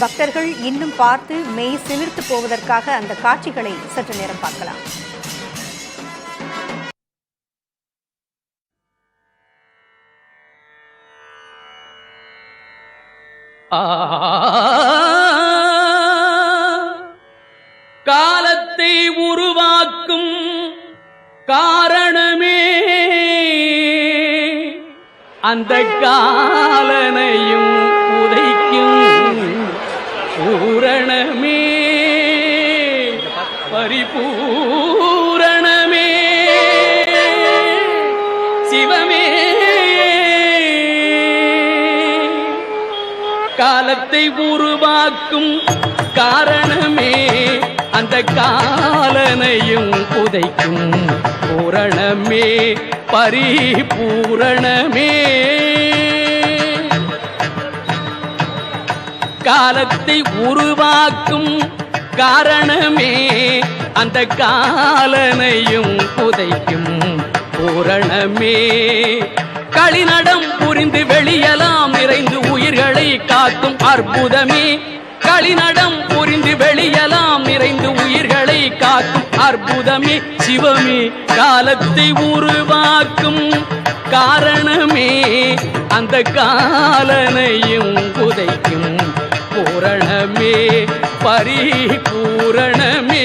பக்தர்கள் இன்னும் பார்த்து மெய் சிலிர்த்து போவதற்காக அந்த காட்சிகளை சற்று நேரம் பார்க்கலாம். காலத்தை உருவாக்கும் காரணமே அந்த காலனையும் உதைக்கும் பூரணமே பரிபூரணமே சிவமே. காலத்தை உருவாக்கும் காரணமே அந்த காலனையும் புதைக்கும் பூரணமே பரிபூரணமே. காலத்தை உருவாக்கும் காரணமே அந்த காலனையும் புதைக்கும் பூரணமே. களிநடம் புரிந்து வெளியலாம் நிறைந்து உயிர்களை காக்கும் அற்புதமே. களிநடம் புரிந்து வெளியலாம் நிறைந்து உயிர்களை காக்கும் அற்புதமே சிவமே. காலத்தை உருவாக்கும் காரணமே அந்த காலனையும் புதைக்கும் பூரணமே பரிபூரணமே.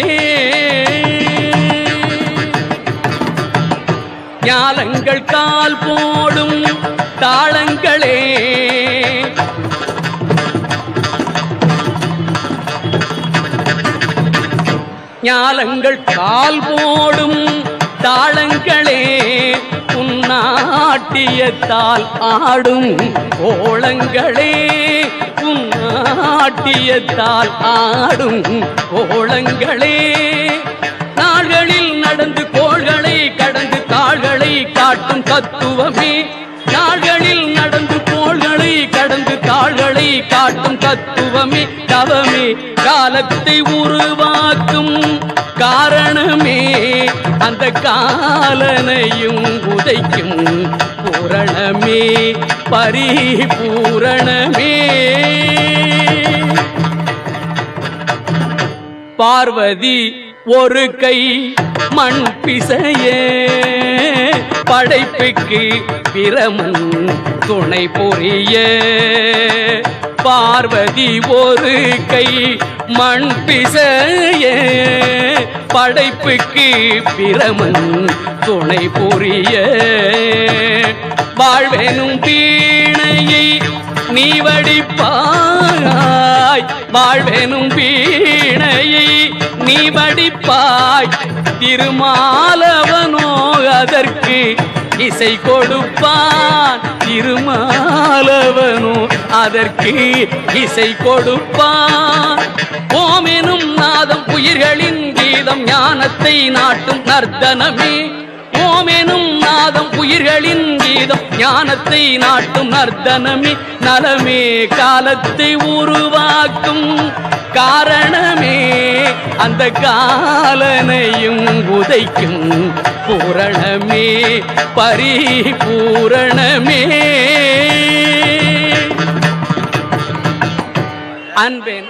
ஞாலங்கள் கால் போடும் தாளங்களே ஞாலங்கள் கால் போடும் தாளங்களே உன்னாட்டியத்தால் ஆடும் கோலங்களே உன்னாட்டியத்தால் ஆடும் கோலங்களே. நாள்களில் நடந்து கோள்களை கடந்து தாள்களை காட்டும் தத்துவமே. நாள்களில் நடந்து கோள்களை கடந்து தாள்களை காட்டும் தத்துவமே தவமே. காலத்தை உருவாக்கும் காரணமே அந்த காலனையும் உதைக்கும் பூரணமே பரிபூரணமே. பார்வதி ஒரு கை மண் பிசையே படைப்புக்கு பிரமன் துணை புரிய. பார்வதி ஒரு கை மண் பிசைய படைப்புக்கு பிரமன் துணை புரிய. வாழ்வெனும் வீணையை நீ வடிப்பாய் வாழ்வெனும் வீணையை நீ வடிப்பாய். திருமாலவனோ அதற்கு இசை கொடுப்பான். திருமாலவனோ அதற்கு இசை கொடுப்பான். ஓமெனும் நாதம் உயிர்களின் கீதம் ஞானத்தை நாட்டும் நர்த்தனமே. ஓமெனும் நாதம் உயிர்களின் கீதம் ஞானத்தை நாட்டும் நர்த்தனமே நலமே. காலத்தை உருவாக்கும் காரணமே அந்த காலனையும் உதைக்கும் பூரணமே பரிபூரணமே. அன்பேன்